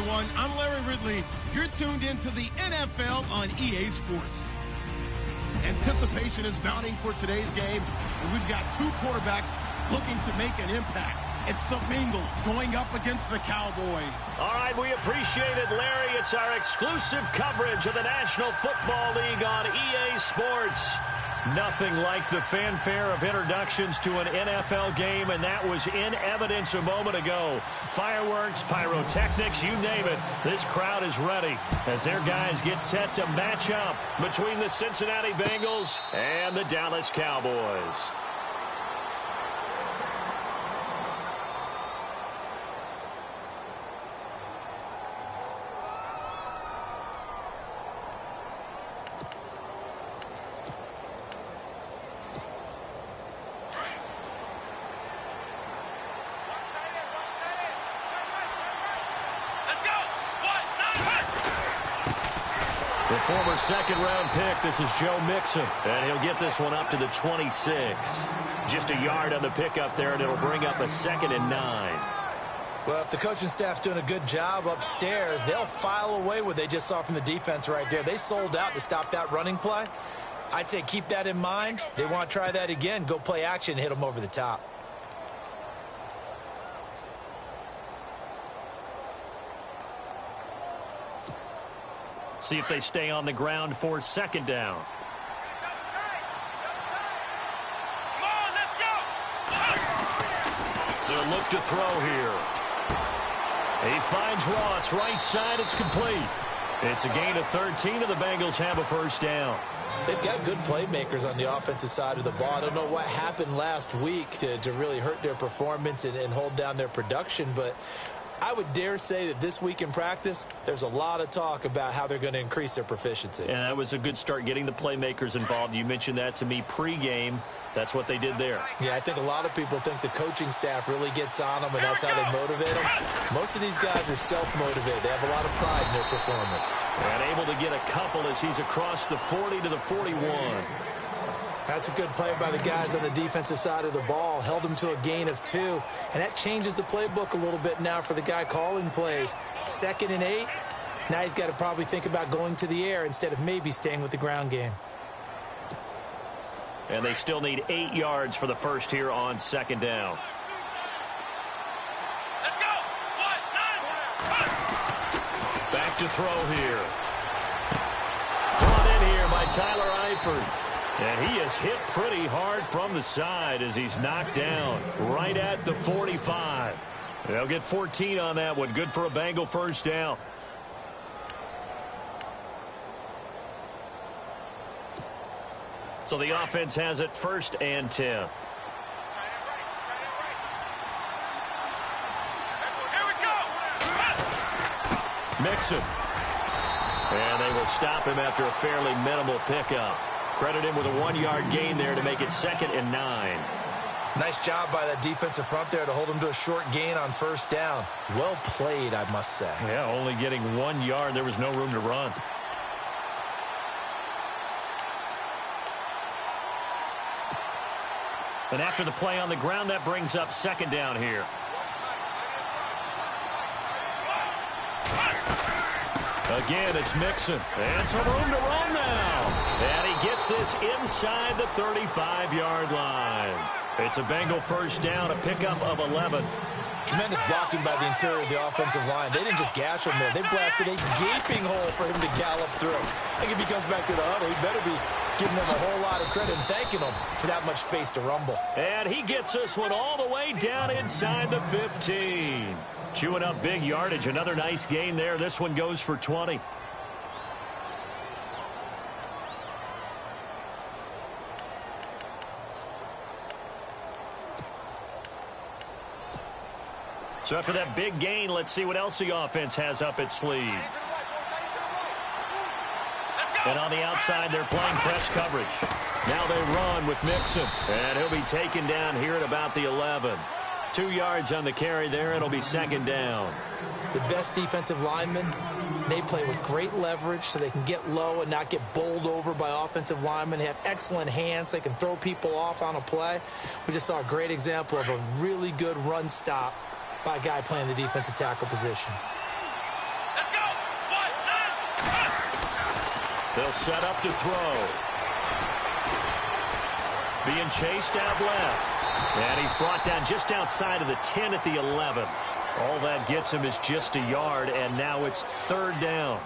everyone. I'm Larry Ridley. You're tuned into the NFL on EA Sports. Anticipation is mounting for today's game, and we've got two quarterbacks looking to make an impact. It's the Bengals going up against the Cowboys. All right, we appreciate it, Larry. It's our exclusive coverage of the National Football League on EA Sports. Nothing like the fanfare of introductions to an NFL game, and that was in evidence a moment ago. Fireworks, pyrotechnics, you name it. This crowd is ready as their guys get set to match up between the Cincinnati Bengals and the Dallas Cowboys. The former second-round pick, this is Joe Mixon, and he'll get this one up to the 26. Just a yard on the pickup there, and it'll bring up a 2nd and 9. Well, if the coaching staff's doing a good job upstairs, they'll file away what they just saw from the defense right there. They sold out to stop that running play. I'd say keep that in mind. They want to try that again, go play action, hit them over the top. See if they stay on the ground for 2nd down. They'll look to throw here. He finds Ross right side. It's complete. It's a gain of 13, and the Bengals have a 1st down. They've got good playmakers on the offensive side of the ball. I don't know what happened last week to really hurt their performance and hold down their production, but I would dare say that this week in practice, there's a lot of talk about how they're going to increase their proficiency. And that was a good start getting the playmakers involved. You mentioned that to me pregame. That's what they did there. Yeah, I think a lot of people think the coaching staff really gets on them, and that's how they motivate them. Most of these guys are self-motivated. They have a lot of pride in their performance. And able to get a couple as he's across the 40 to the 41. That's a good play by the guys on the defensive side of the ball. Held them to a gain of 2. And that changes the playbook a little bit now for the guy calling plays. 2nd and 8. Now he's got to probably think about going to the air instead of maybe staying with the ground game. And they still need 8 yards for the first here on 2nd down. Let's go. 1, 9, 1. Back to throw here. Brought in here by Tyler Eifert. And he is hit pretty hard from the side as he's knocked down right at the 45. They'll get 14 on that one. Good for a Bengal 1st down. So the offense has it 1st and 10. Here we go. Mixon. And they will stop him after a fairly minimal pickup. Credit him with a 1-yard gain there to make it 2nd and 9. Nice job by that defensive front there to hold him to a short gain on 1st down. Well played, I must say. Yeah, only getting 1 yard. There was no room to run. And after the play on the ground, that brings up 2nd down here. Again, it's Mixon. And some room to run now. And he gets this inside the 35-yard line. It's a Bengal 1st down, a pickup of 11. Tremendous blocking by the interior of the offensive line. They didn't just gash him there. They blasted a gaping hole for him to gallop through. I think if he comes back to the huddle, he better be giving them a whole lot of credit and thanking them for that much space to rumble. And he gets this one all the way down inside the 15. Chewing up big yardage. Another nice gain there. This one goes for 20. So after that big gain, let's see what else the offense has up its sleeve. And on the outside, they're playing press coverage. Now they run with Mixon. And he'll be taken down here at about the 11. 2 yards on the carry there. It'll be 2nd down. The best defensive linemen, they play with great leverage so they can get low and not get bowled over by offensive linemen. They have excellent hands. They can throw people off on a play. We just saw a great example of a really good run stop by a guy playing the defensive tackle position. They'll set up to throw. Being chased out left. And he's brought down just outside of the 10 at the 11. All that gets him is just a yard, and now it's 3rd down.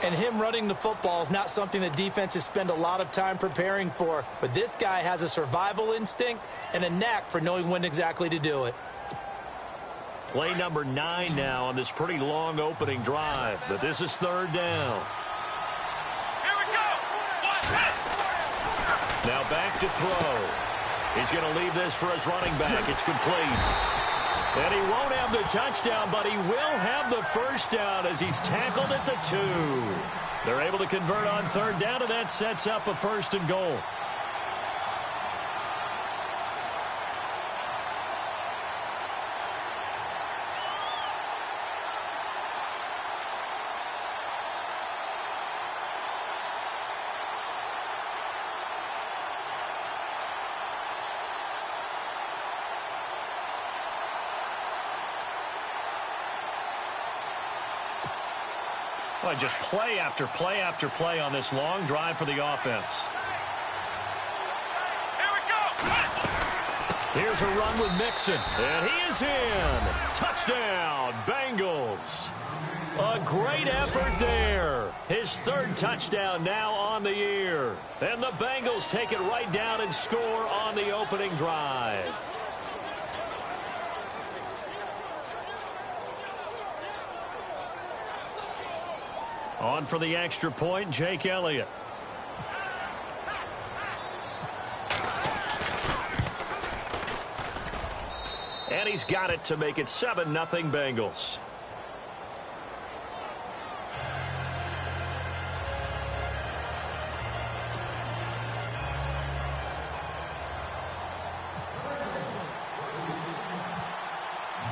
And him running the football is not something that defenses spend a lot of time preparing for. But this guy has a survival instinct and a knack for knowing when exactly to do it. Play number 9 now on this pretty long opening drive. But this is 3rd down. Here we go. Now back to throw. He's going to leave this for his running back. It's complete. And he won't have the touchdown, but he will have the first down as he's tackled at the 2. They're able to convert on 3rd down, and that sets up a 1st and goal. Well, just play after play after play on this long drive for the offense. Here we go. Here's a run with Mixon, and he is in. Touchdown, Bengals. A great effort there. His 3rd touchdown now on the year. And the Bengals take it right down and score on the opening drive. On for the extra point, Jake Elliott. And he's got it to make it 7-0 Bengals.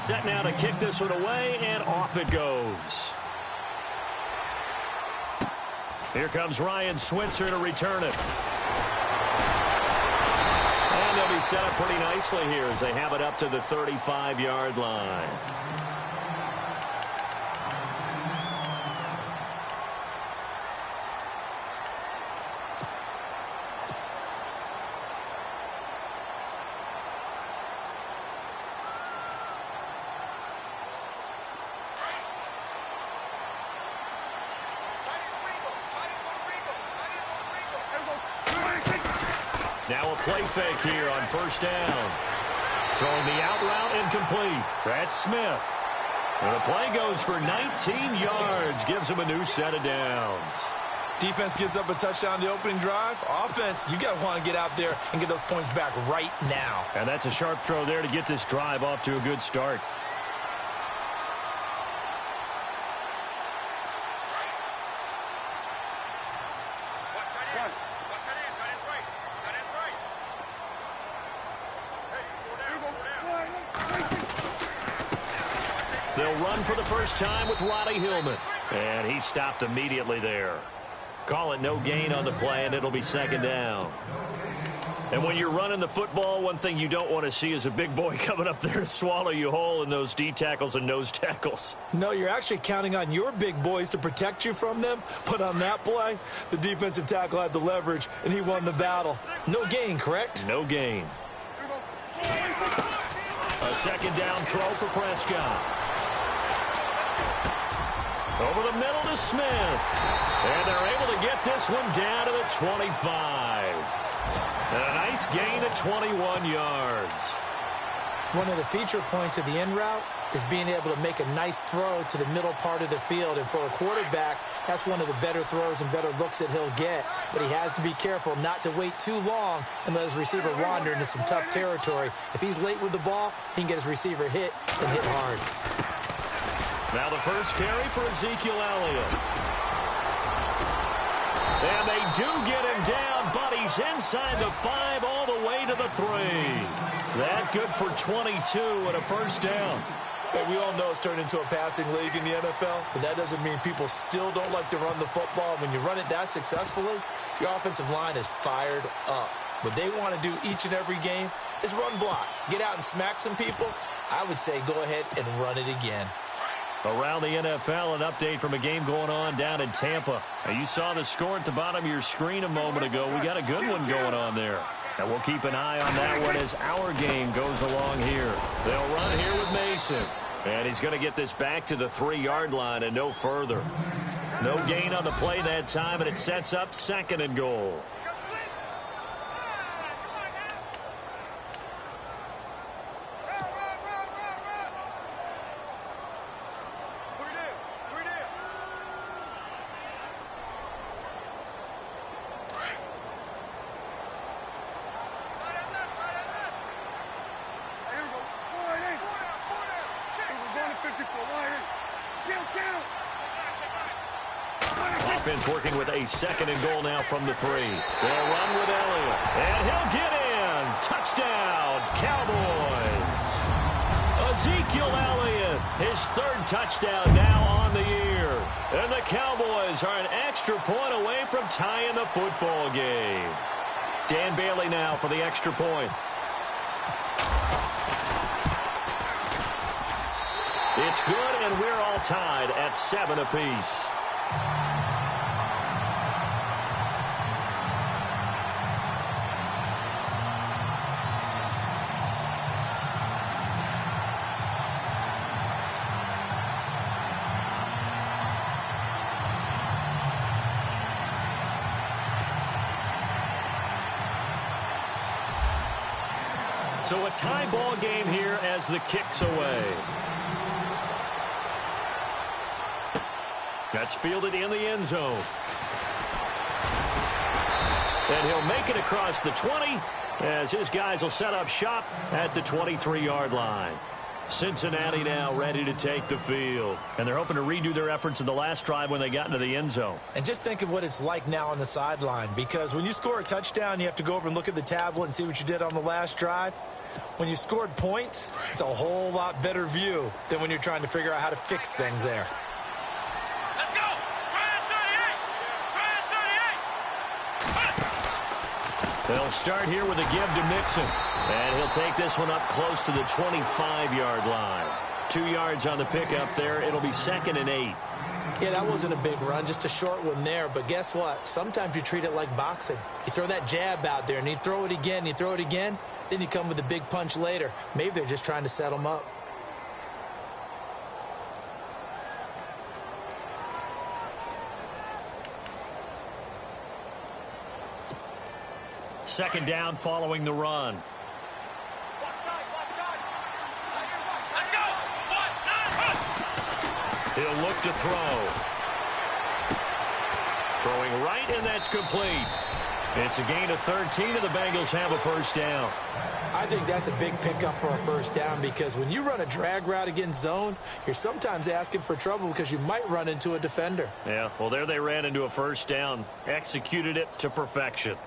Set now to kick this one away, and off it goes. Here comes Ryan Switzer to return it. And they'll be set up pretty nicely here as they have it up to the 35-yard line. Now a play fake here on 1st down. Throwing the out route incomplete. That's Smith. And the play goes for 19 yards. Gives him a new set of downs. Defense gives up a touchdown the opening drive. Offense, you got to want to get out there and get those points back right now. And that's a sharp throw there to get this drive off to a good start. They'll run for the first time with Roddy Hillman. And he stopped immediately there. Call it no gain on the play, and it'll be 2nd down. And when you're running the football, one thing you don't want to see is a big boy coming up there to swallow you whole in those D tackles and nose tackles. No, you're actually counting on your big boys to protect you from them. But on that play, the defensive tackle had the leverage, and he won the battle. No gain, correct? No gain. A 2nd down throw for Prescott. Over the middle to Smith. And they're able to get this one down to the 25. And a nice gain of 21 yards. One of the feature points of the in route is being able to make a nice throw to the middle part of the field. And for a quarterback, that's one of the better throws and better looks that he'll get. But he has to be careful not to wait too long and let his receiver wander into some tough territory. If he's late with the ball, he can get his receiver hit and hit hard. Now the first carry for Ezekiel Elliott. And they do get him down, but he's inside the 5 all the way to the 3. That good for 22 and a 1st down. Hey, we all know it's turned into a passing league in the NFL, but that doesn't mean people still don't like to run the football. When you run it that successfully, your offensive line is fired up. What they want to do each and every game is run block. Get out and smack some people. I would say go ahead and run it again. Around the NFL, an update from a game going on down in Tampa. Now, you saw the score at the bottom of your screen a moment ago. We got a good one going on there. And we'll keep an eye on that one as our game goes along here. They'll run here with Mason. And he's going to get this back to the 3-yard line and no further. No gain on the play that time, and it sets up 2nd and goal. Offense working with a 2nd and goal now from the 3. They'll run with Elliott, and he'll get in. Touchdown, Cowboys. Ezekiel Elliott, his 3rd touchdown now on the year. And the Cowboys are an extra point away from tying the football game. Dan Bailey now for the extra point. It's good, and we're all tied at 7 apiece. So a tie ball game here as the kick's away. That's fielded in the end zone. And he'll make it across the 20 as his guys will set up shop at the 23-yard line. Cincinnati now ready to take the field. And they're hoping to redo their efforts in the last drive when they got into the end zone. And just think of what it's like now on the sideline, because when you score a touchdown, you have to go over and look at the tablet and see what you did on the last drive. When you scored points, it's a whole lot better view than when you're trying to figure out how to fix things there. Let's go! Try 38! They'll start here with a give to Mixon. And he'll take this one up close to the 25-yard line. 2 yards on the pickup there. It'll be 2nd and 8. Yeah, that wasn't a big run, just a short one there. But guess what? Sometimes you treat it like boxing. You throw that jab out there, and you throw it again, you throw it again. Then you come with a big punch later. Maybe they're just trying to set them up. Second down following the run. He'll look to throw. Throwing right, and that's complete. It's a gain of 13, and the Bengals have a first down. I think that's a big pickup for a first down, because when you run a drag route against zone, you're sometimes asking for trouble because you might run into a defender. Yeah, well, there they ran into a first down. Executed it to perfection.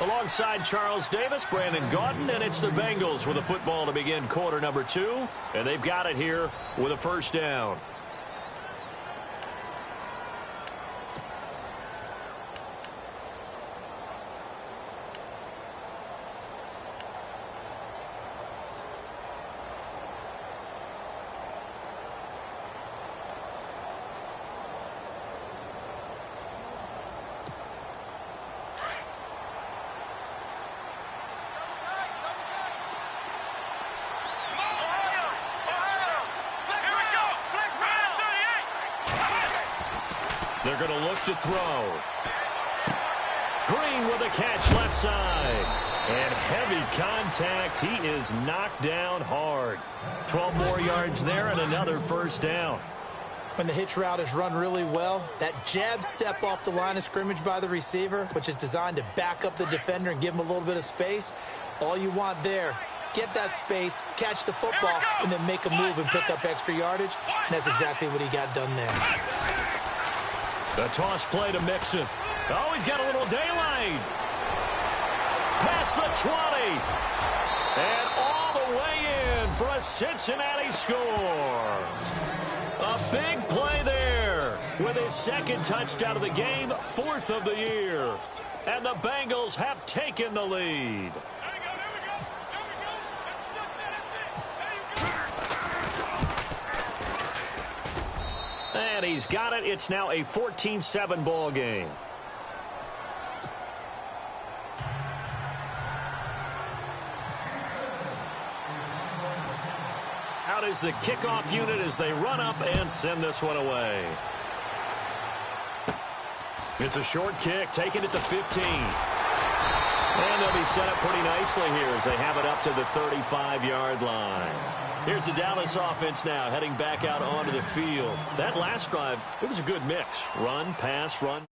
Alongside Charles Davis, Brandon Gaudin, and it's the Bengals with a football to begin quarter number 2. And they've got it here with a first down. They're going to look to throw. Green with a catch left side. And heavy contact. He is knocked down hard. 12 more yards there and another first down. When the hitch route is run really well, that jab step off the line of scrimmage by the receiver, which is designed to back up the defender and give him a little bit of space, all you want there, get that space, catch the football, and then make a move and pick up extra yardage. And that's exactly what he got done there. The toss play to Mixon. Oh, he's got a little daylight. past the 20. And all the way in for a Cincinnati score. A big play there with his second touchdown of the game, 4th of the year. And the Bengals have taken the lead. And he's got it. It's now a 14-7 ball game. Out is the kickoff unit as they run up and send this one away. It's a short kick, taking it to 15. And they'll be set up pretty nicely here as they have it up to the 35-yard line. Here's the Dallas offense now, heading back out onto the field. That last drive, it was a good mix. Run, pass, run.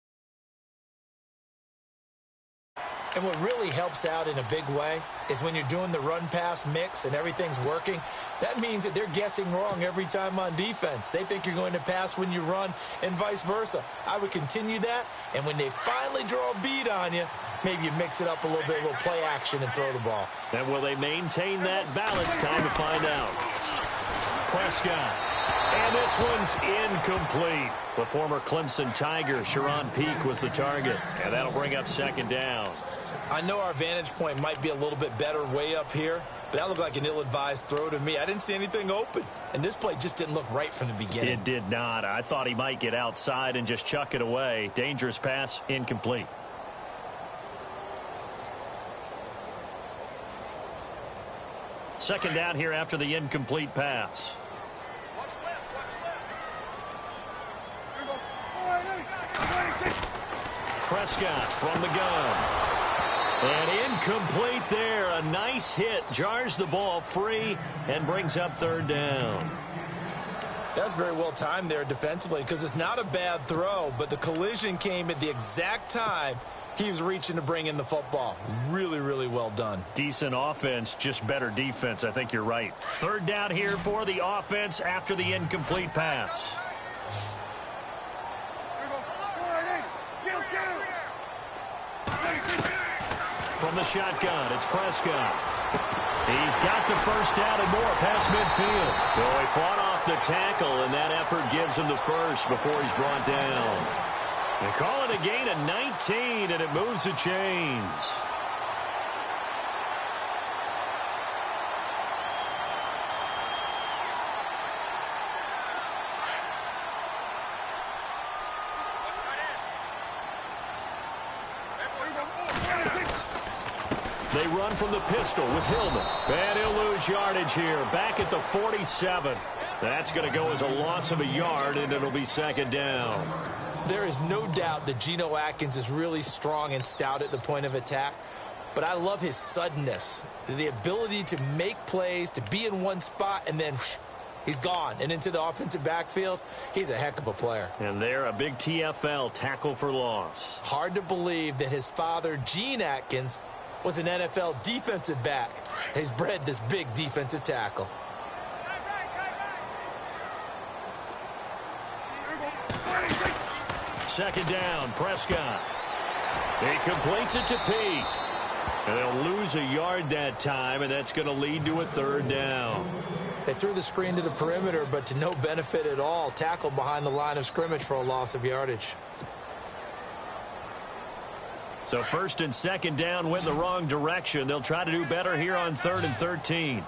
And what really helps out in a big way is when you're doing the run-pass mix and everything's working, that means that they're guessing wrong every time on defense. They think you're going to pass when you run and vice versa. I would continue that, and when they finally draw a beat on you, maybe you mix it up a little bit, a little play action and throw the ball. And will they maintain that balance? Time to find out. Prescott. And this one's incomplete. The former Clemson Tiger, Sharon Peak, was the target. And that'll bring up second down. I know our vantage point might be a little bit better way up here, but that looked like an ill-advised throw to me. I didn't see anything open, and this play just didn't look right from the beginning. It did not. I thought he might get outside and just chuck it away. Dangerous pass, incomplete. Second down here after the incomplete pass. Prescott from the gun. And incomplete there. A nice hit. Jars the ball free and brings up third down. That's very well timed there defensively because it's not a bad throw, but the collision came at the exact time he was reaching to bring in the football. Really, really well done. Decent offense, just better defense. I think you're right. Third down here for the offense after the incomplete pass. From the shotgun, it's Prescott. He's got the first down and more past midfield. So he fought off the tackle, and that effort gives him the first before he's brought down. They call it a gain of 19, and it moves the chains. They run from the pistol with Hillman. And he'll lose yardage here. Back at the 47. That's going to go as a loss of a yard, and it'll be second down. There is no doubt that Geno Atkins is really strong and stout at the point of attack. But I love his suddenness, the ability to make plays, to be in one spot, and then he's gone. And into the offensive backfield, he's a heck of a player. And they're a big TFL, tackle for loss. Hard to believe that his father, Gene Atkins, was an NFL defensive back. He's bred this big defensive tackle. Second down, Prescott. He completes it to Peak. And they'll lose a yard that time, and that's going to lead to a third down. They threw the screen to the perimeter, but to no benefit at all. Tackled behind the line of scrimmage for a loss of yardage. So first and second down went the wrong direction. They'll try to do better here on 3rd and 13.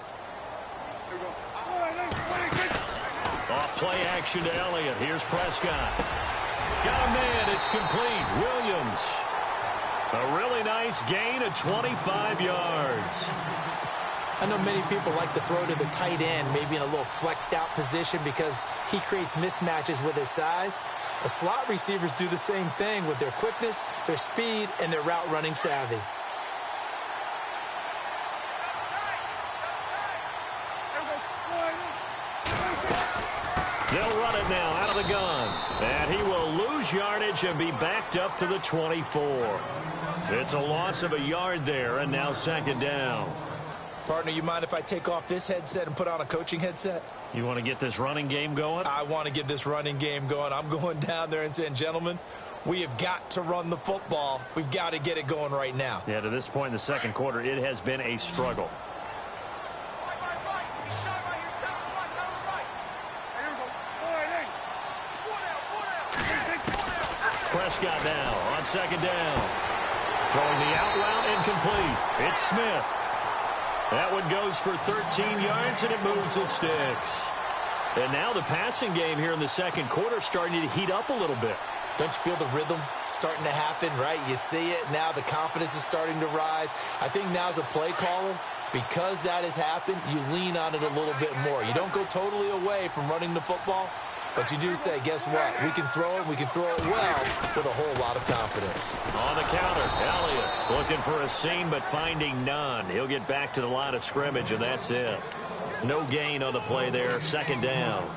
Off play action to Elliott. Here's Prescott. Got a man. It's complete. Williams. A really nice gain of 25 yards. I know many people like to throw to the tight end, maybe in a little flexed out position because he creates mismatches with his size. The slot receivers do the same thing with their quickness, their speed, and their route running savvy. They'll run it now out of the gun. And he will lose yardage and be backed up to the 24. It's a loss of a yard there, and now second down. Partner, you mind if I take off this headset and put on a coaching headset? You want to get this running game going? I want to get this running game going. I'm going down there and saying, gentlemen, We have got to run the football. We've got to get it going right now. Yeah, to this point in the second quarter, it has been a struggle. Prescott now on second down. Throwing the out route incomplete. It's Smith. That one goes for 13 yards, and it moves the sticks. And now the passing game here in the second quarter starting to heat up a little bit. Don't you feel the rhythm starting to happen, right? You see it now. The confidence is starting to rise. I think now as a play caller, because that has happened, you lean on it a little bit more. You don't go totally away from running the football, but you do say, guess what? We can throw it. We can throw it well with a whole lot of confidence. On the counter, Elliott looking for a seam but finding none. He'll get back to the line of scrimmage, and that's it. No gain on the play there. Second down.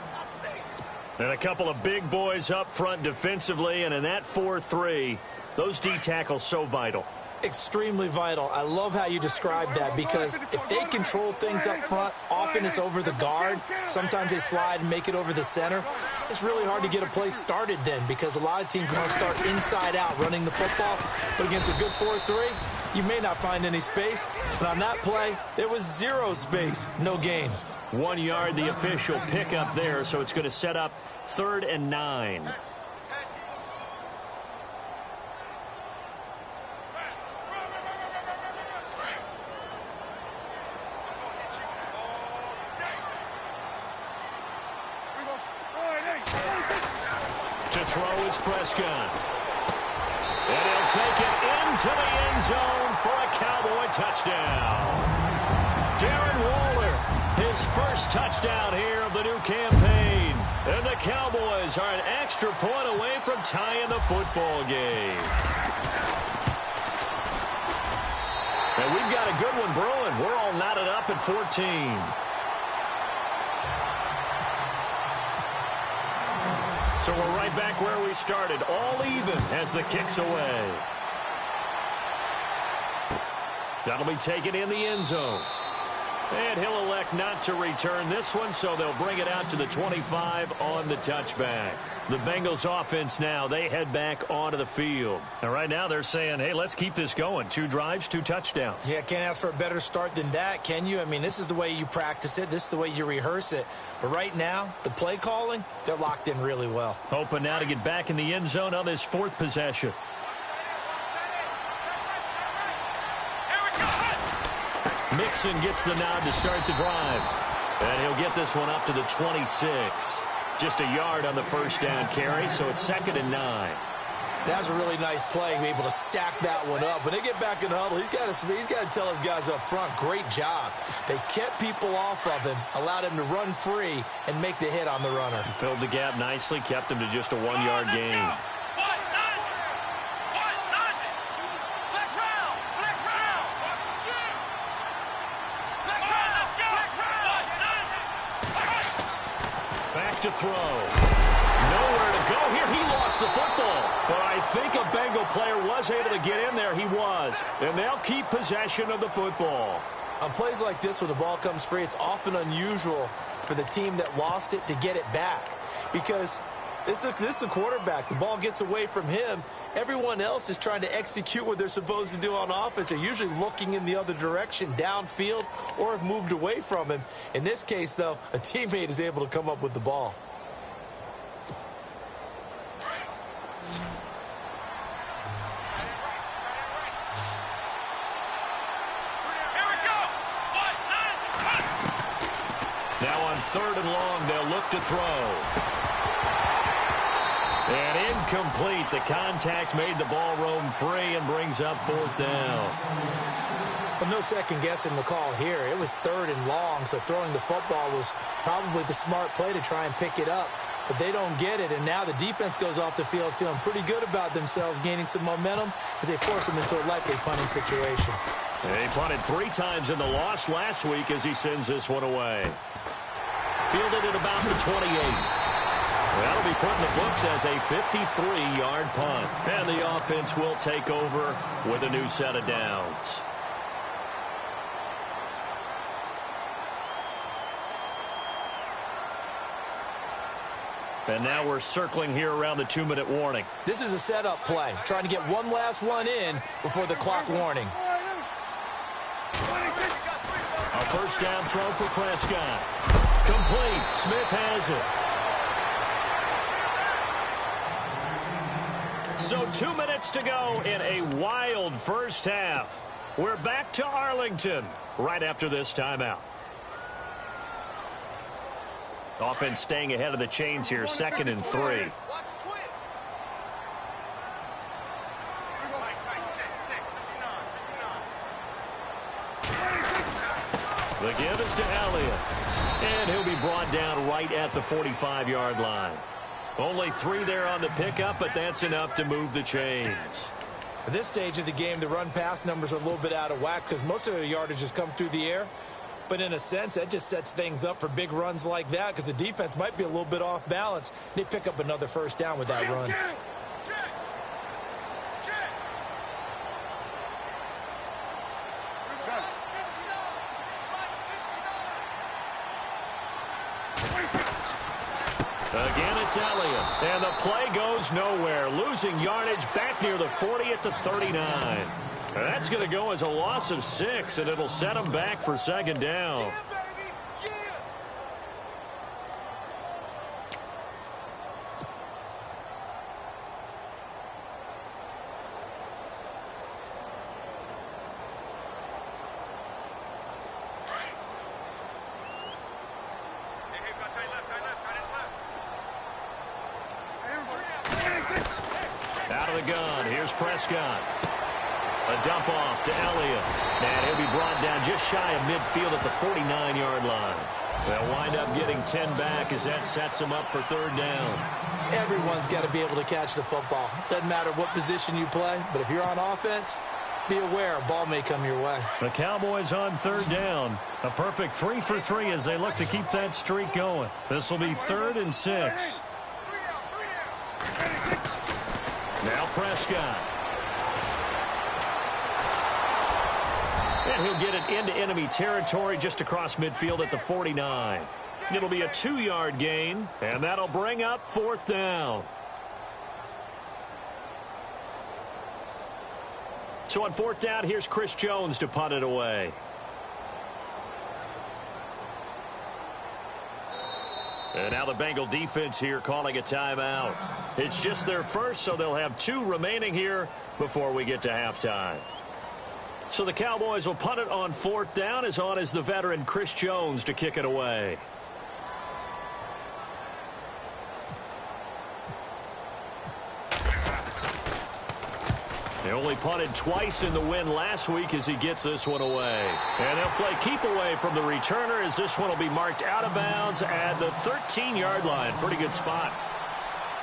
And a couple of big boys up front defensively, and in that 4-3, those D tackles so vital. Extremely vital. I love how you describe that, because if they control things up front, often it's over the guard. Sometimes they slide and make it over the center. It's really hard to get a play started then, because a lot of teams want to start inside out running the football. But against a good 4-3, you may not find any space. But on that play, there was zero space, no gain. 1 yard, the official pickup there, so it's going to set up 3rd and 9. To throw is Prescott. And he'll take it into the end zone for a Cowboy touchdown. Darren Waller, his first touchdown here of the new campaign. And the Cowboys are an extra point away from tying the football game. And we've got a good one brewing. We're all knotted up at 14. So we're right back where we started, all even as the kick's away. That'll be taken in the end zone. And he'll elect not to return this one, so they'll bring it out to the 25 on the touchback. The Bengals offense now, they head back onto the field. And right now they're saying, hey, let's keep this going. 2 drives, 2 touchdowns. Yeah, can't ask for a better start than that, can you? I mean, this is the way you practice it. This is the way you rehearse it. But right now, the play calling, they're locked in really well. Hoping now to get back in the end zone on this 4th possession. Mixon gets the nod to start the drive. And he'll get this one up to the 26. Just a yard on the first down carry, so it's 2nd and 9. That was a really nice play, be able to stack that one up. When they get back in the huddle, he's got to tell his guys up front, great job. They kept people off of him, allowed him to run free and make the hit on the runner. He filled the gap nicely, kept him to just a 1-yard gain. To throw. Nowhere to go here. He lost the football. But I think a Bengal player was able to get in there. He was. And they'll keep possession of the football. On plays like this where the ball comes free, it's often unusual for the team that lost it to get it back. Because this is the quarterback. The ball gets away from him. Everyone else is trying to execute what they're supposed to do on offense. They're usually looking in the other direction, downfield, or have moved away from him. In this case, though, a teammate is able to come up with the ball. Now on 3rd and long, they'll look to throw. And incomplete. The contact made the ball roam free and brings up 4th down. But no second guessing the call here. It was 3rd and long, so throwing the football was probably the smart play to try and pick it up. But they don't get it, and now the defense goes off the field feeling pretty good about themselves, gaining some momentum as they force them into a likely punting situation. He punted 3 times in the loss last week as he sends this one away. Fielded at about the 28. That'll be put in the books as a 53-yard punt. And the offense will take over with a new set of downs. And now we're circling here around the 2-minute warning. This is a setup play, trying to get one last one in before the clock warning. A first down throw for Prescott. Complete. Smith has it. So 2 minutes to go in a wild first half. We're back to Arlington right after this timeout. Offense staying ahead of the chains here, 2nd and 3. The give is to Elliott. And he'll be brought down right at the 45-yard line. Only 3 there on the pickup, but that's enough to move the chains. At this stage of the game, the run-pass numbers are a little bit out of whack because most of the yardage has come through the air. But in a sense, that just sets things up for big runs like that because the defense might be a little bit off balance. They pick up another first down with that run. Again, it's Elliott. And the play goes nowhere. Losing yardage back near the 40 at the 39. That's going to go as a loss of 6, and it'll set them back for 2nd down. Out of the gun, here's Prescott. A dump off to Elliott. And he'll be brought down just shy of midfield at the 49-yard line. They'll wind up getting 10 back as that sets them up for 3rd down. Everyone's got to be able to catch the football. Doesn't matter what position you play, but if you're on offense, be aware a ball may come your way. The Cowboys on 3rd down. A perfect 3 for 3 as they look to keep that streak going. This will be 3rd and 6. Now Prescott. And he'll get it into enemy territory just across midfield at the 49. It'll be a 2-yard gain, and that'll bring up 4th down. So on 4th down, here's Chris Jones to punt it away. And now the Bengal defense here calling a timeout. It's just their first, so they'll have 2 remaining here before we get to halftime. So the Cowboys will punt it on 4th down. As on is the veteran Chris Jones to kick it away. They only punted twice in the win last week as he gets this one away. And they'll play keep away from the returner as this one will be marked out of bounds at the 13-yard line. Pretty good spot.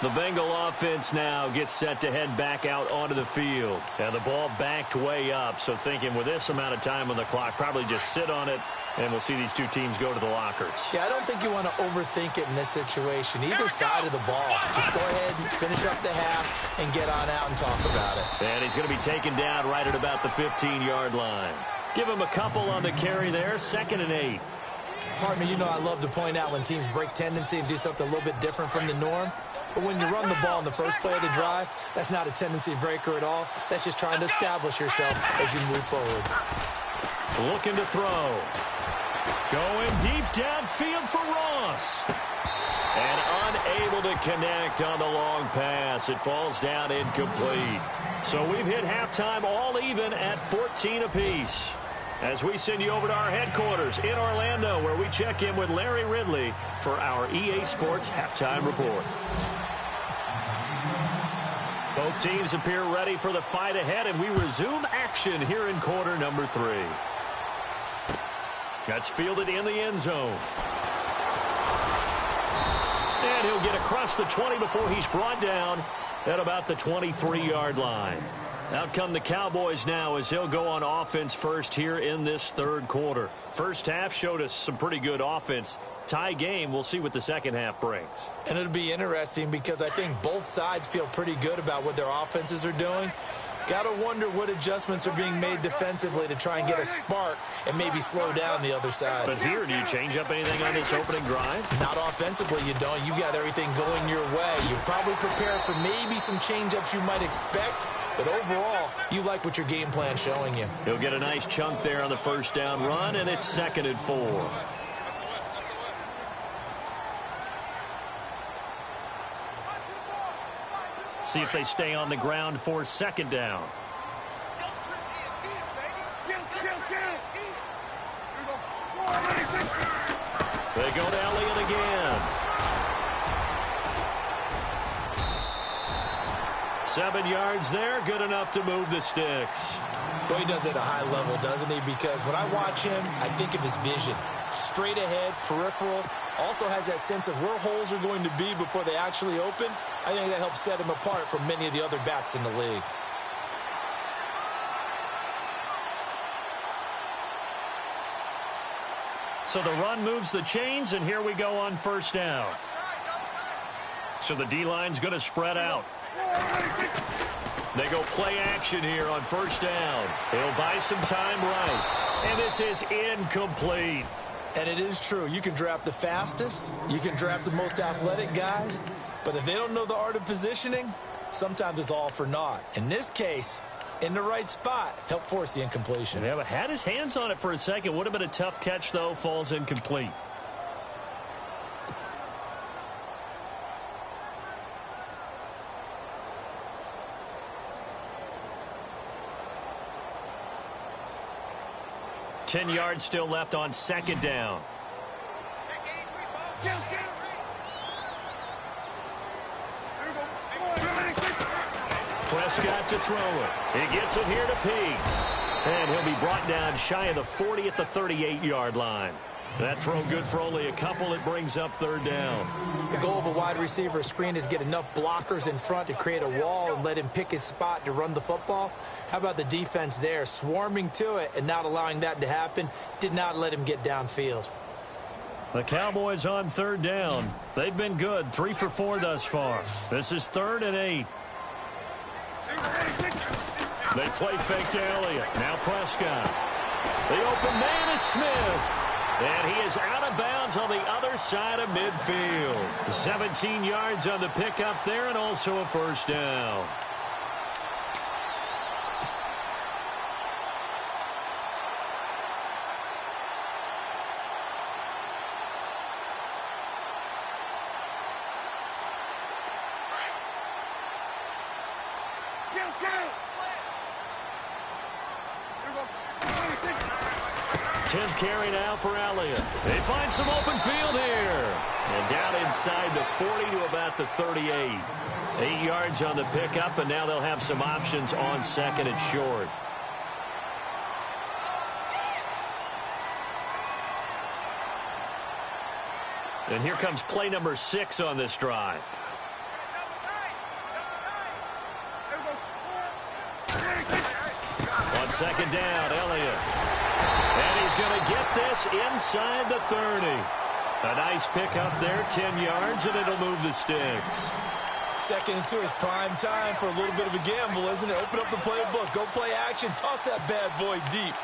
The Bengal offense now gets set to head back out onto the field. And the ball backed way up, so thinking with this amount of time on the clock, probably just sit on it, and we'll see these 2 teams go to the lockers. Yeah, I don't think you want to overthink it in this situation. Either side of the ball. Just go ahead, finish up the half, and get on out and talk about it. And he's going to be taken down right at about the 15-yard line. Give him a couple on the carry there, 2nd and 8. Partner, you know I love to point out when teams break tendency and do something a little bit different from the norm. But when you run the ball in the first play of the drive, that's not a tendency breaker at all. That's just trying to establish yourself as you move forward. Looking to throw. Going deep downfield for Ross. And unable to connect on the long pass. It falls down incomplete. So we've hit halftime all even at 14 apiece. As we send you over to our headquarters in Orlando, where we check in with Larry Ridley for our EA Sports Halftime Report. Both teams appear ready for the fight ahead, and we resume action here in quarter number 3. That's fielded in the end zone. And he'll get across the 20 before he's brought down at about the 23-yard line. Out come the Cowboys now as he'll go on offense first here in this 3rd quarter. First half showed us some pretty good offense. Tie game, we'll see what the second half brings. And it'll be interesting because I think both sides feel pretty good about what their offenses are doing. Got to wonder what adjustments are being made defensively to try and get a spark and maybe slow down the other side. But here, do you change up anything on this opening drive? Not offensively, you don't. You got everything going your way. You're probably prepared for maybe some change-ups you might expect, but overall, you like what your game plan's showing you. He'll get a nice chunk there on the first down run, and it's 2nd and 4. See if they stay on the ground for 2nd down. They go to Elliott again. 7 yards there, good enough to move the sticks. Boy, he does it at a high level, doesn't he? Because when I watch him, I think of his vision. Straight ahead, peripheral, also has that sense of where holes are going to be before they actually open. I think that helps set him apart from many of the other backs in the league. So the run moves the chains, and here we go on first down. So the D-line's going to spread out. They go play action here on first down. He'll buy some time right. And this is incomplete. And it is true. You can draft the fastest. You can draft the most athletic guys. But if they don't know the art of positioning, sometimes it's all for naught. In this case, in the right spot, help force the incompletion. Yeah, but had his hands on it for a second. Would have been a tough catch, though. Falls incomplete. Ten yards still left on 2nd down. Prescott to throw it. He gets it here to Peak. And he'll be brought down shy of the 40 at the 38-yard line. That throw good for only a couple. It brings up 3rd down. The goal of a wide receiver screen is get enough blockers in front to create a wall and let him pick his spot to run the football. How about the defense there, swarming to it and not allowing that to happen? Did not let him get downfield. The Cowboys on 3rd down. They've been good, 3 for 4 thus far. This is 3rd and 8. They play fake to Elliott. Now Prescott. The open man is Smith. And he is out of bounds on the other side of midfield. 17 yards on the pickup there and also a first down. Carry now for Elliott. They find some open field here. And down inside the 40 to about the 38. 8 yards on the pickup, and now they'll have some options on 2nd and short. And here comes play number 6 on this drive. On 2nd down, Elliott. And he's going to get this inside the 30. A nice pickup there, 10 yards, and it'll move the sticks. 2nd and 2 is prime time for a little bit of a gamble, isn't it? Open up the playbook, go play action, toss that bad boy deep.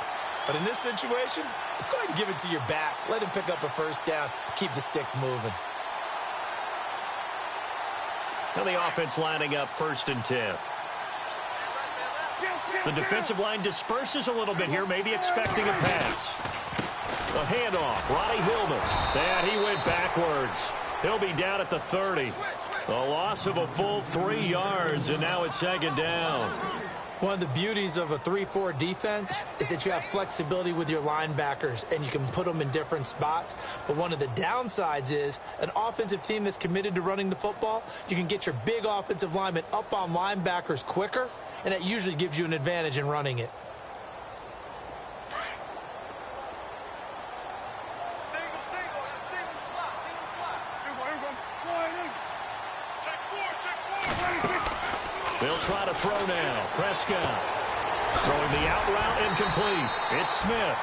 But in this situation, go ahead and give it to your back. Let him pick up a first down, keep the sticks moving. Now the offense lining up 1st and 10. The defensive line disperses a little bit here, maybe expecting a pass. A handoff, Roddy Hillman. And he went backwards. He'll be down at the 30. A loss of a full 3 yards, and now it's 2nd down. One of the beauties of a 3-4 defense is that you have flexibility with your linebackers, and you can put them in different spots. But one of the downsides is an offensive team that's committed to running the football, you can get your big offensive linemen up on linebackers quicker, and that usually gives you an advantage in running it. They'll try to throw now. Prescott throwing the out route, incomplete. It's Smith.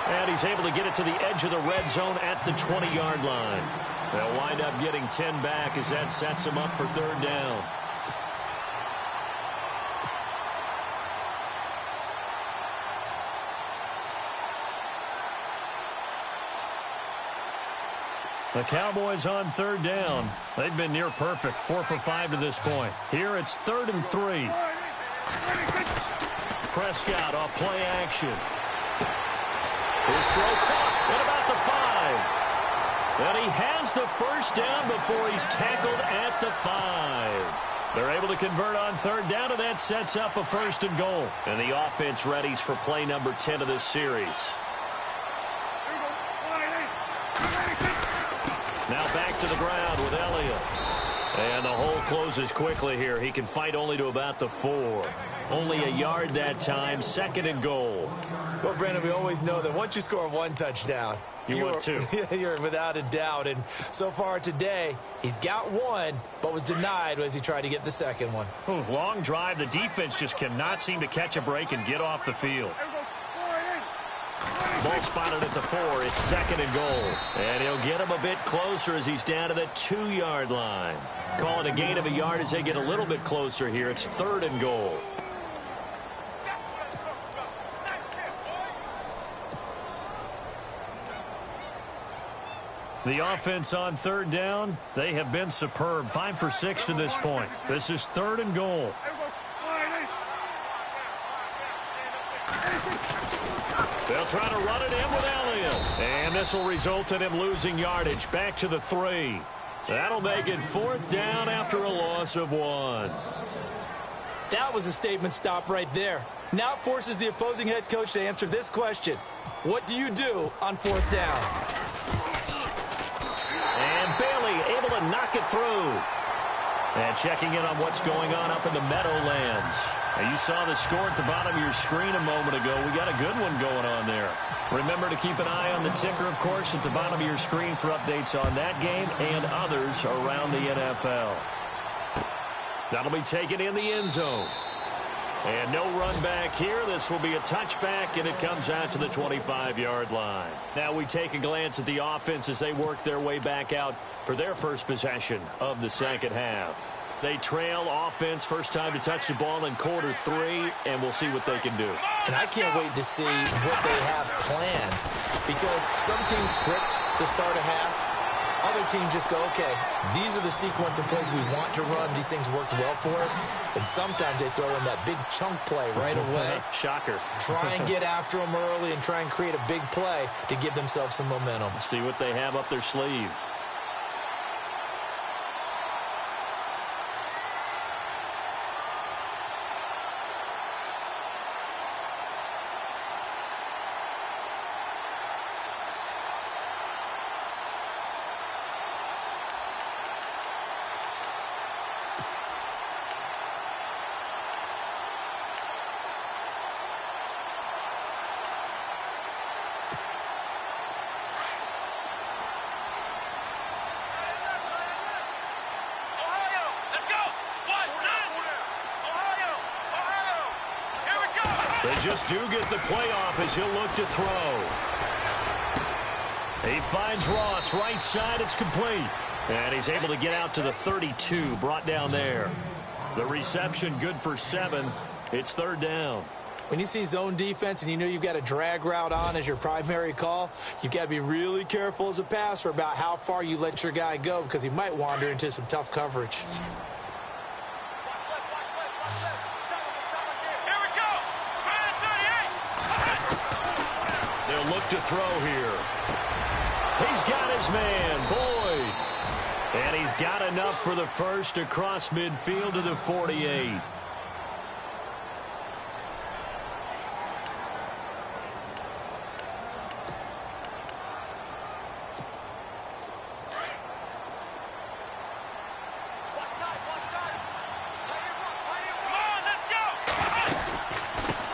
And he's able to get it to the edge of the red zone at the 20-yard line. They'll wind up getting 10 back as that sets them up for 3rd down. The Cowboys on third down. They've been near perfect, 4 for 5 to this point. Here it's 3rd and 3. Prescott off play action. His throw caught at about the 5. And he has the first down before he's tackled at the 5. They're able to convert on third down, and that sets up a 1st and goal. And the offense readies for play number 10 of this series. Now back to the ground with Elliott. And the hole closes quickly here. He can fight only to about the 4. Only a yard that time, 2nd and goal. Well, Brandon, we always know that once you score 1 touchdown, you're 2. You're without a doubt. And so far today, he's got 1, but was denied as he tried to get the 2nd one. Ooh, long drive. The defense just cannot seem to catch a break and get off the field. Ball spotted at the 4. It's 2nd and goal. And he'll get him a bit closer as he's down to the 2-yard line. Call it a gain of a yard as they get a little bit closer here. It's 3rd and goal. The offense on third down, they have been superb. 5 for 6 to this point. This is 3rd and goal. They'll try to run it in with Elliott. And this will result in him losing yardage. Back to the 3. That'll make it 4th down after a loss of 1. That was a statement stop right there. Now it forces the opposing head coach to answer this question. What do you do on 4th down? And Bailey able to knock it through. And checking in on what's going on up in the Meadowlands. Now you saw the score at the bottom of your screen a moment ago. We got a good one going on there. Remember to keep an eye on the ticker, of course, at the bottom of your screen for updates on that game and others around the NFL. That'll be taken in the end zone. And no run back here. This will be a touchback, and it comes out to the 25-yard line. Now we take a glance at the offense as they work their way back out for their first possession of the second half. They trail offense, first time to touch the ball in quarter 3, and we'll see what they can do. And I can't wait to see what they have planned, because some teams script to start a half. Other teams just go, okay, these are the sequence of plays we want to run. These things worked well for us. And sometimes they throw in that big chunk play right away. Shocker. Try and get after them early and try and create a big play to give themselves some momentum. See what they have up their sleeve. They just do get the playoff as he'll look to throw. He finds Ross right side. It's complete. And he's able to get out to the 32, brought down there. The reception good for 7. It's 3rd down. When you see zone defense and you know you've got a drag route on as your primary call, you've got to be really careful as a passer about how far you let your guy go, because he might wander into some tough coverage. They'll look to throw here. He's got his man, Boyd. And he's got enough for the first across midfield to the 48.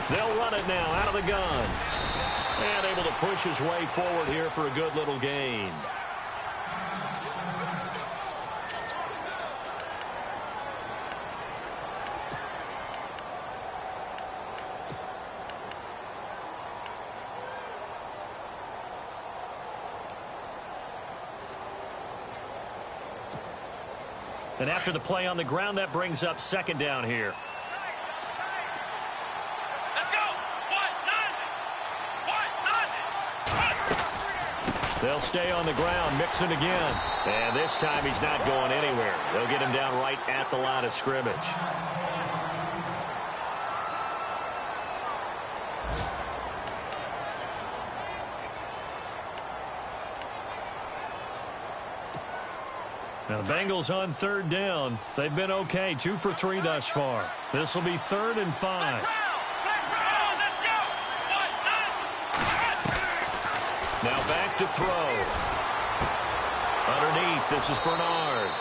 They'll run it now out of the gun. And able to push his way forward here for a good little gain. And after the play on the ground, that brings up 2nd down here. They'll stay on the ground, Mixon again. And this time he's not going anywhere. They'll get him down right at the line of scrimmage. Now the Bengals on third down. They've been okay, 2 for 3 thus far. This will be 3rd and 5. Now back to throw. Underneath, this is Bernard.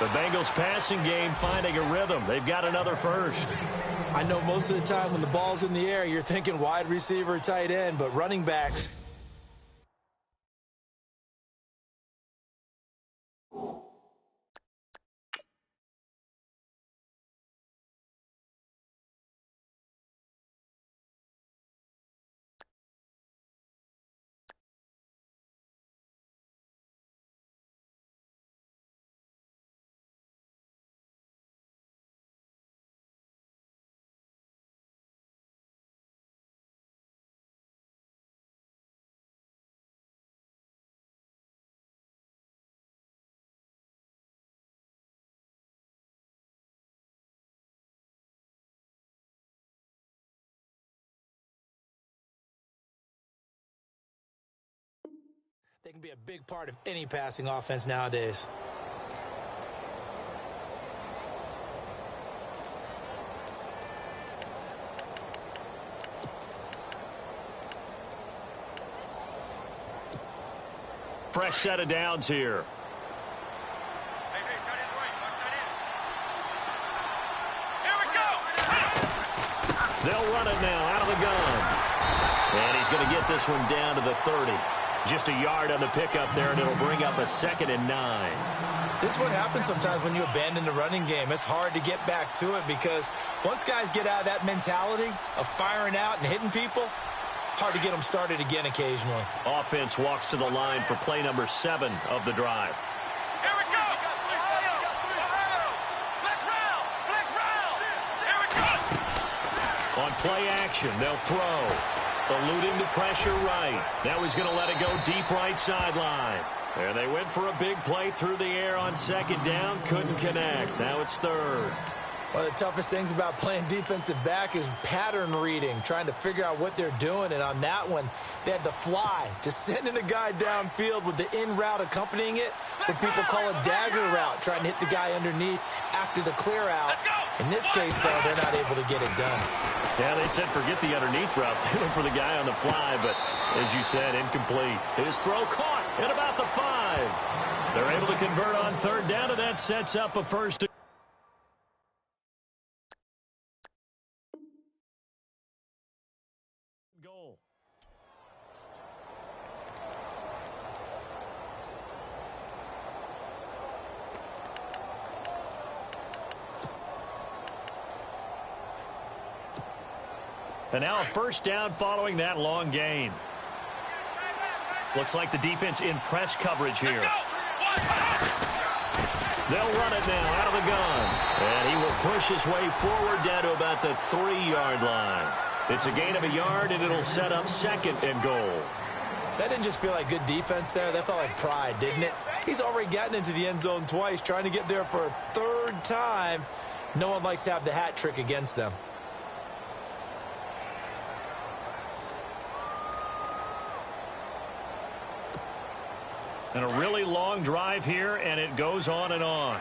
The Bengals passing game finding a rhythm. They've got another first. I know most of the time when the ball's in the air, you're thinking wide receiver, tight end, but running backs. They can be a big part of any passing offense nowadays. Fresh set of downs here. They'll run it now out of the gun. And he's going to get this one down to the 30. Just a yard on the pickup there, and it'll bring up a 2nd and 9. This is what happens sometimes when you abandon the running game. It's hard to get back to it because once guys get out of that mentality of firing out and hitting people, hard to get them started again occasionally. Offense walks to the line for play number 7 of the drive. Here we go! Flex round! Flex round! Here we go! On play action, they'll throw. Eluding the pressure right. Now he's going to let it go deep right sideline. And they went for a big play through the air on 2nd down. Couldn't connect. Now it's 3rd. One of the toughest things about playing defensive back is pattern reading, trying to figure out what they're doing. And on that one, they had the fly, just sending a guy downfield with the in route accompanying it, what people call a dagger route, trying to hit the guy underneath after the clear out. In this case, though, they're not able to get it done. Yeah, they said forget the underneath route. They went for the guy on the fly, but as you said, incomplete. His throw caught at about the 5. They're able to convert on 3rd down, and that sets up a 1st goal. And now a 1st down following that long gain. Looks like the defense in press coverage here. They'll run it now out of the gun. And he will push his way forward down to about the 3-yard line. It's a gain of a yard, and it'll set up 2nd and goal. That didn't just feel like good defense there. That felt like pride, didn't it? He's already gotten into the end zone twice, trying to get there for a 3rd time. No one likes to have the hat trick against them. And a really long drive here, and it goes on and on.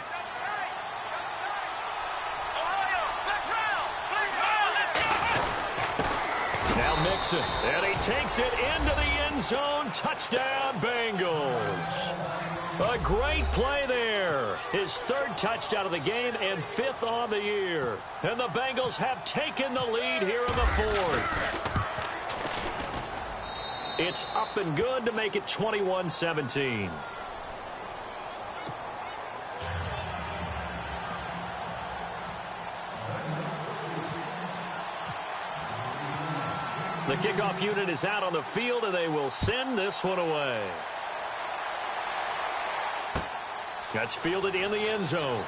Now Mixon, and he takes it into the end zone. Touchdown, Bengals. A great play there. His 3rd touchdown of the game and 5th on the year. And the Bengals have taken the lead here in the 4th. It's up and good to make it 21-17. The kickoff unit is out on the field, and they will send this one away. That's fielded in the end zone.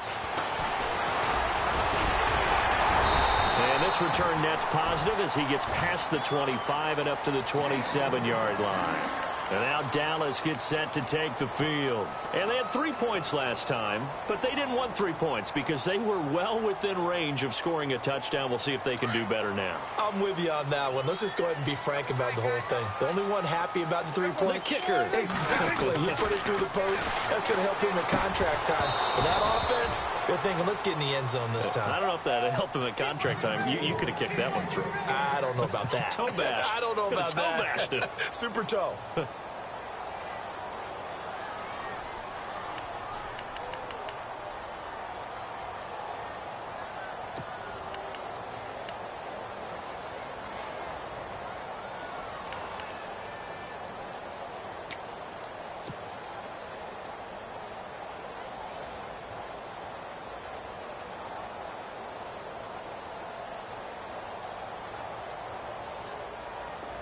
And this return net's positive as he gets past the 25 and up to the 27-yard line. And now Dallas gets set to take the field. And they had 3 points last time, but they didn't want 3 points because they were well within range of scoring a touchdown. We'll see if they can do better now. I'm with you on that one. Let's just go ahead and be frank about the whole thing. The only one happy about the 3-point? The kicker. Exactly. He put it through the post. That's going to help him at contract time. But that offense, they're thinking, let's get in the end zone this time. I don't know if that helped him at contract time. You could have kicked that one through. I don't know about that. Toe bash. I don't know about that. Toe bashed it. Super toe.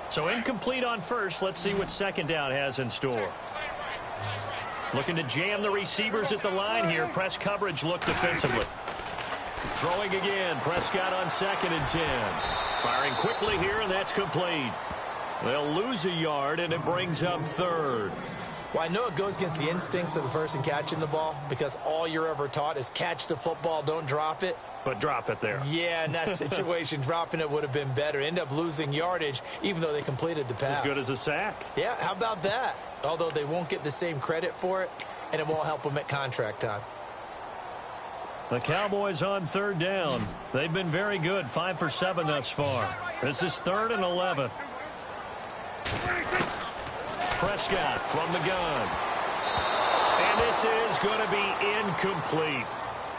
So incomplete on first. Let's see what second down has in store. Looking to jam the receivers at the line here. Press coverage look defensively. Throwing again. Prescott on 2nd and 10. Firing quickly here, and that's complete. They'll lose a yard, and it brings up 3rd. Well, I know it goes against the instincts of the person catching the ball because all you're ever taught is catch the football, don't drop it. But drop it there. Yeah, in that situation, dropping it would have been better. End up losing yardage, even though they completed the pass. As good as a sack. Yeah, how about that? Although they won't get the same credit for it, and it won't help them at contract time. The Cowboys on 3rd down. They've been very good, 5 for 7 thus far. This is 3rd and 11. Prescott from the gun. And this is going to be incomplete.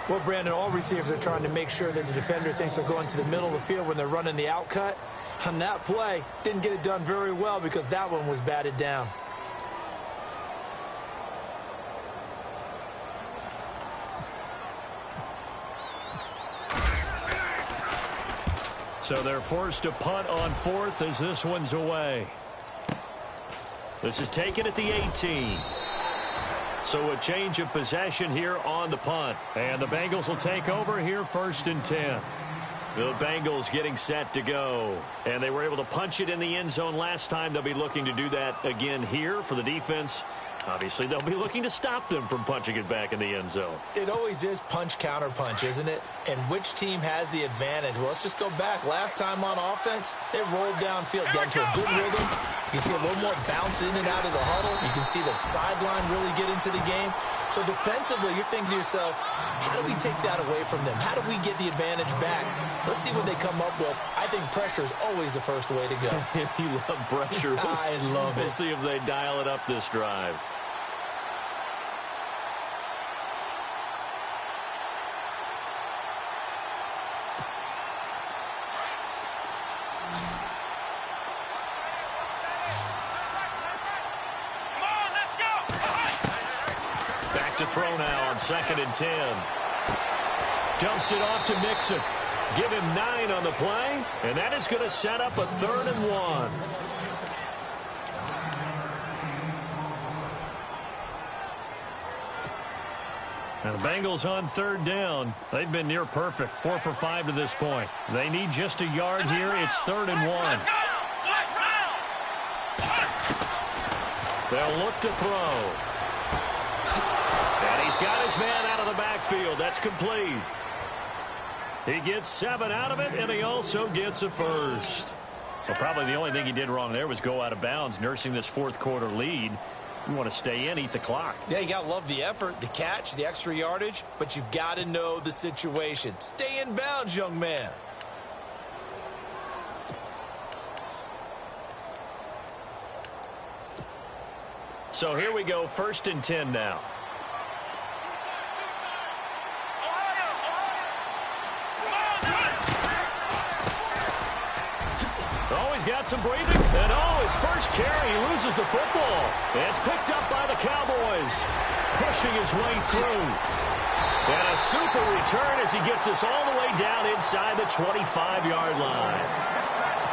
Well, Brandon, all receivers are trying to make sure that the defender thinks they're going to the middle of the field when they're running the out cut. On that play, didn't get it done very well because that one was batted down. So they're forced to punt on 4th as this one's away. This is taken at the 18. So a change of possession here on the punt. And the Bengals will take over here 1st and 10. The Bengals getting set to go. And they were able to punch it in the end zone last time. They'll be looking to do that again here for the defense. Obviously, they'll be looking to stop them from punching it back in the end zone. It always is punch, counter punch, isn't it? And which team has the advantage? Well, let's just go back. Last time on offense, they rolled downfield, got into a good rhythm. You can see a little more bounce in and out of the huddle. You can see the sideline really get into the game. So defensively, you're thinking to yourself, how do we take that away from them? How do we get the advantage back? Let's see what they come up with. I think pressure is always the first way to go. You love pressure. I love it. We'll see if they dial it up this drive. To throw now on 2nd and 10. Dumps it off to Mixon. Give him 9 on the play, and that is going to set up a 3rd and 1. And the Bengals on 3rd down. They've been near perfect, 4 for 5 to this point. They need just a yard here. It's 3rd and 1. They'll look to throw. And he's got his man out of the backfield. That's complete. He gets 7 out of it, and he also gets a first. Well, probably the only thing he did wrong there was go out of bounds, nursing this 4th quarter lead. You want to stay in, eat the clock. Yeah, you got to love the effort, the catch, the extra yardage, but you got to know the situation. Stay in bounds, young man. So here we go, 1st and 10 now. Got some breathing, and his first carry, he loses the football. It's picked up by the Cowboys, pushing his way through. And a super return as he gets us all the way down inside the 25-yard line.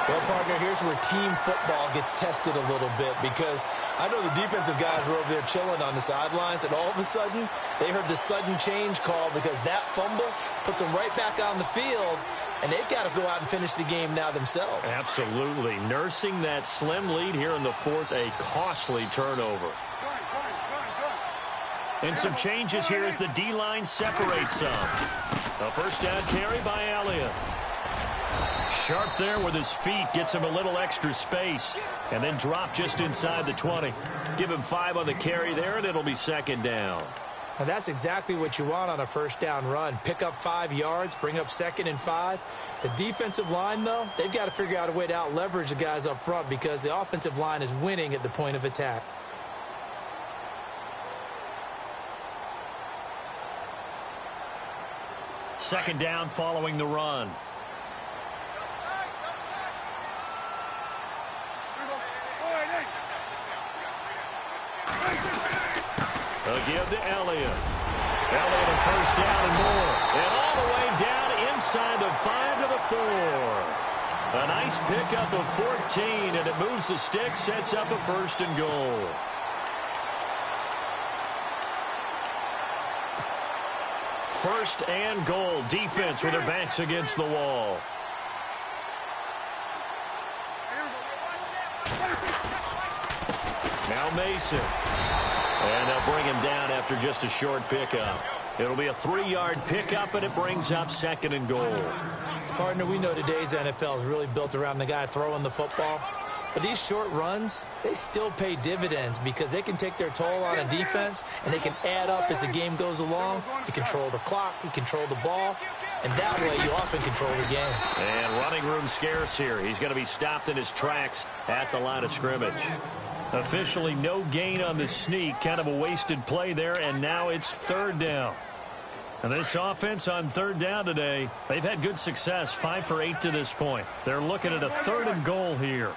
Well, partner, here's where team football gets tested a little bit because I know the defensive guys were over there chilling on the sidelines, and all of a sudden, they heard the sudden change call because that fumble puts them right back on the field. and they've got to go out and finish the game now themselves. Absolutely. Nursing that slim lead here in the fourth, a costly turnover. And some changes here as the D-line separates some. A first down carry by Elliott. Sharp there with his feet, gets him a little extra space, and then drop just inside the 20. Give him 5 on the carry there, and it'll be second down. Now that's exactly what you want on a first down run. Pick up 5 yards, bring up 2nd and 5. The defensive line, though, they've got to figure out a way to out-leverage the guys up front because the offensive line is winning at the point of attack. Second down following the run. A give to Elliott. Elliott a first down and more. And all the way down inside the 5 to the 4. A nice pickup of 14, and it moves the stick, sets up a first and goal. First and goal. Defense with their backs against the wall. Now Mason. And they'll bring him down after just a short pickup. It'll be a 3-yard pickup, and it brings up second and goal. Partner, we know today's NFL is really built around the guy throwing the football. But these short runs, they still pay dividends because they can take their toll on a defense, and they can add up as the game goes along. You control the clock, you control the ball, and that way you often control the game. And running room scarce here. He's going to be stopped in his tracks at the line of scrimmage. Officially no gain on the sneak. Kind of a wasted play there, and now it's third down. And this offense on third down today, they've had good success, 5 for 8 to this point. They're looking at a third and goal here.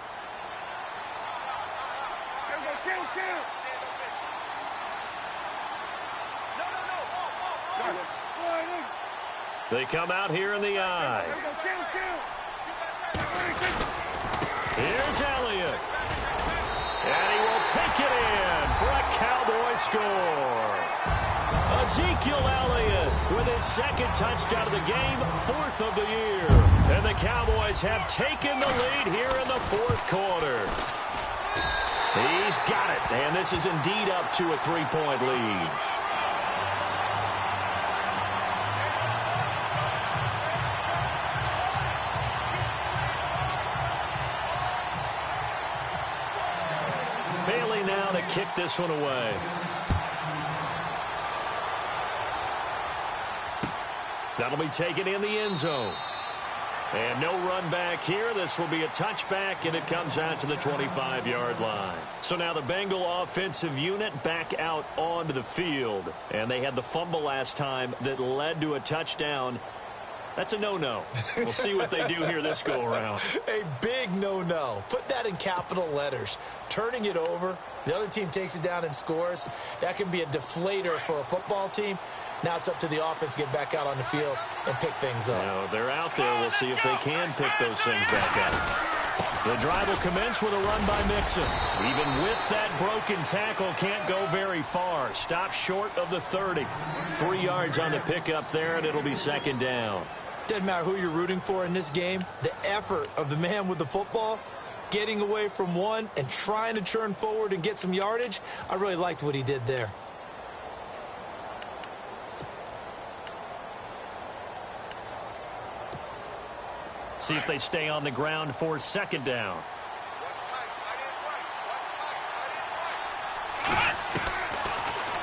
They come out here in the eye. Here's Elliott. And he will take it in for a Cowboy score. Ezekiel Elliott with his second touchdown of the game, 4th of the year. And the Cowboys have taken the lead here in the 4th quarter. He's got it, and this is indeed up to a 3-point lead. Bailey now to kick this one away. That'll be taken in the end zone. And no run back here. This will be a touchback, and it comes out to the 25-yard line. So now the Bengal offensive unit back out onto the field. And they had the fumble last time that led to a touchdown. That's a no-no. We'll see what they do here this go-around. A big no-no. Put that in capital letters. Turning it over, the other team takes it down and scores. That can be a deflator for a football team. Now it's up to the offense to get back out on the field and pick things up. Now, they're out there. We'll see if they can pick those things back up. The drive will commence with a run by Mixon. Even with that broken tackle, can't go very far. Stop short of the 30. 3 yards on the pickup there, and it'll be second down. Doesn't matter who you're rooting for in this game. The effort of the man with the football, getting away from one and trying to churn forward and get some yardage, I really liked what he did there. See if they stay on the ground for second down.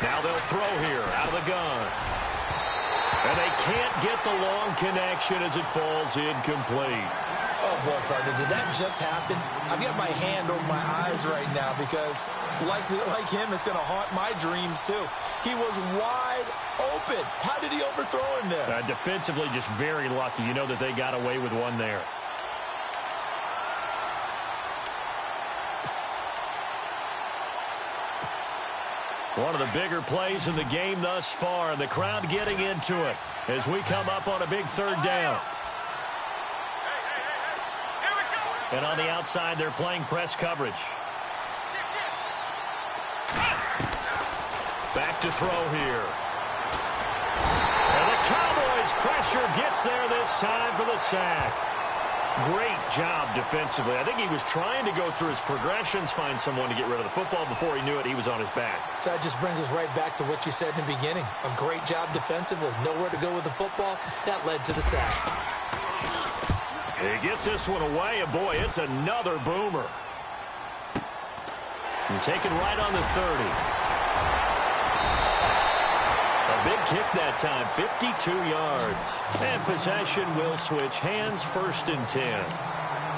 Now they'll throw here out of the gun. And they can't get the long connection as it falls incomplete. Oh, boy, partner, did that just happen? I've got my hand over my eyes right now because, like him, it's going to haunt my dreams, too. He was wide open. How did he overthrow him there? Defensively, just very lucky. You know that they got away with one there. One of the bigger plays in the game thus far, and the crowd getting into it as we come up on a big third down. And on the outside, they're playing press coverage. Back to throw here. And the Cowboys pressure gets there this time for the sack. Great job defensively. I think he was trying to go through his progressions, find someone to get rid of the football. Before he knew it, he was on his back. So that just brings us right back to what you said in the beginning. A great job defensively. Nowhere to go with the football. That led to the sack. He gets this one away, and boy, it's another boomer. And taken right on the 30. A big kick that time, 52 yards. And possession will switch hands, 1st and 10.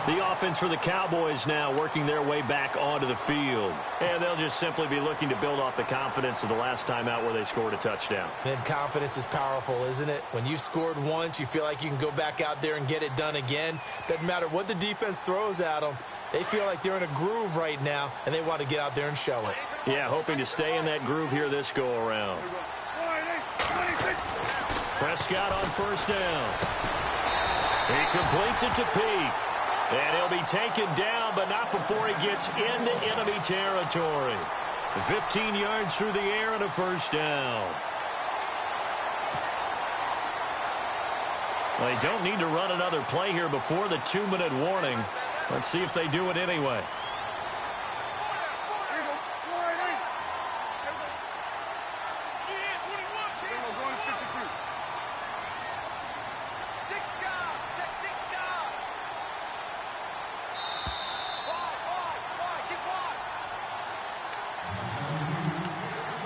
The offense for the Cowboys now working their way back onto the field. And they'll just simply be looking to build off the confidence of the last time out where they scored a touchdown. And confidence is powerful, isn't it? When you've scored once, you feel like you can go back out there and get it done again. Doesn't matter what the defense throws at them. They feel like they're in a groove right now, and they want to get out there and show it. Yeah, hoping to stay in that groove here this go-around. Prescott on 1st down. He completes it to Peak. And he'll be taken down, but not before he gets into enemy territory. 15 yards through the air and a 1st down. Well, they don't need to run another play here before the 2-minute warning. Let's see if they do it anyway.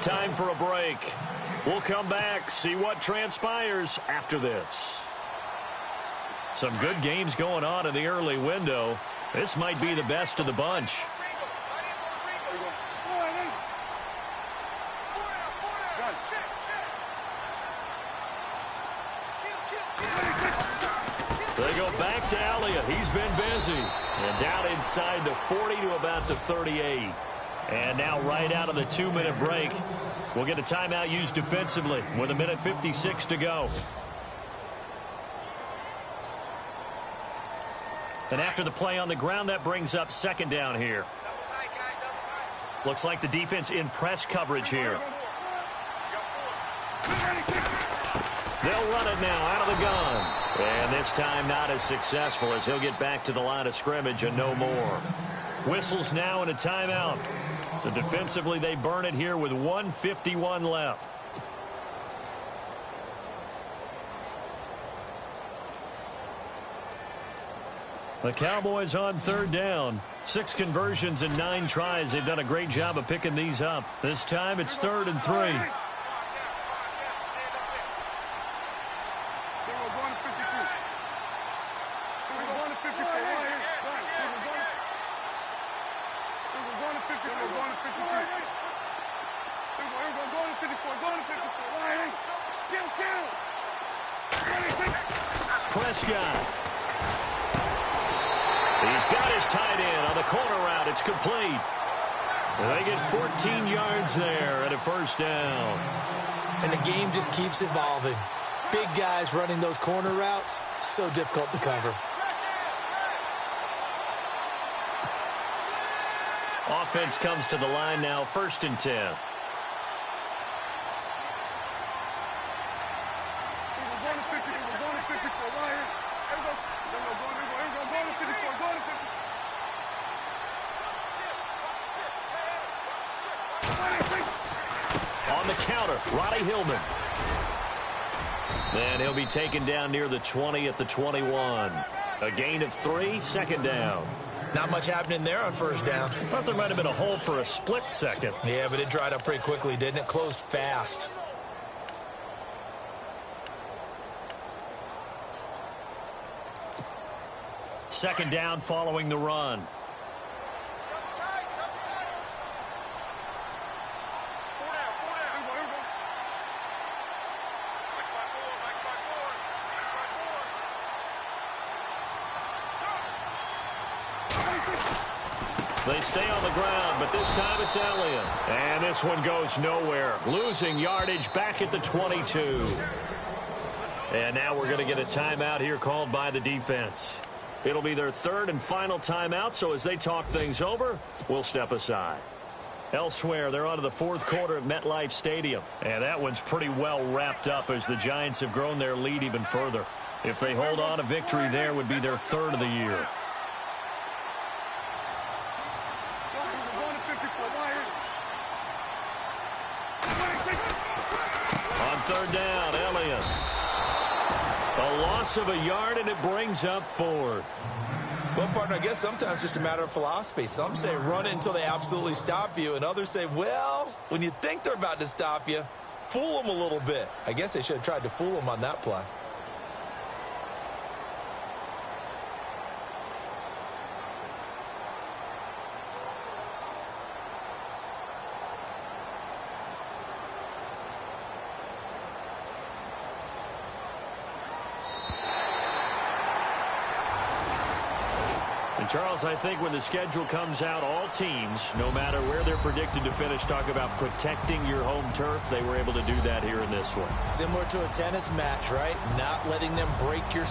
Time for a break. We'll come back, see what transpires after this. Some good games going on in the early window. This might be the best of the bunch. They go back to Elliott. He's been busy. And down inside the 40 to about the 38. And now right out of the 2-minute break, we'll get a timeout used defensively with 1:56 to go. And after the play on the ground, that brings up 2nd down here. Looks like the defense in press coverage here. They'll run it now out of the gun. And this time not as successful as he'll get back to the line of scrimmage and no more. Whistles now and a timeout. So defensively, they burn it here with 1:51 left. The Cowboys on 3rd down. 6 conversions and 9 tries. They've done a great job of picking these up. This time it's 3rd and 3. Prescott. He's got his tight end on the corner route. It's complete. They get 14 yards there and a 1st down. And the game just keeps evolving. Big guys running those corner routes, so difficult to cover. Offense comes to the line now, 1st and 10. On the counter, Roddy Hillman. And he'll be taken down near the 20 at the 21. A gain of 3, 2nd down. Not much happening there on 1st down. Thought there might have been a hole for a split second. Yeah, but it dried up pretty quickly, didn't it? Closed fast. Second down following the run. They stay on the ground, but this time it's Elliott. And this one goes nowhere. Losing yardage back at the 22. And now we're going to get a timeout here called by the defense. It'll be their 3rd and final timeout, so as they talk things over, we'll step aside. Elsewhere, they're on to the fourth quarter at MetLife Stadium. And that one's pretty well wrapped up as the Giants have grown their lead even further. If they hold on, a victory there would be their third of the year. On third down, Elliott. A loss of a yard, and it brings up fourth. Well, partner, I guess sometimes it's just a matter of philosophy. Some say run it until they absolutely stop you, and others say, well, when you think they're about to stop you, fool them a little bit. I guess they should have tried to fool them on that play. And Charles, I think when the schedule comes out, all teams, no matter where they're predicted to finish, talk about protecting your home turf. They were able to do that here in this one. Similar to a tennis match, right? Not letting them break your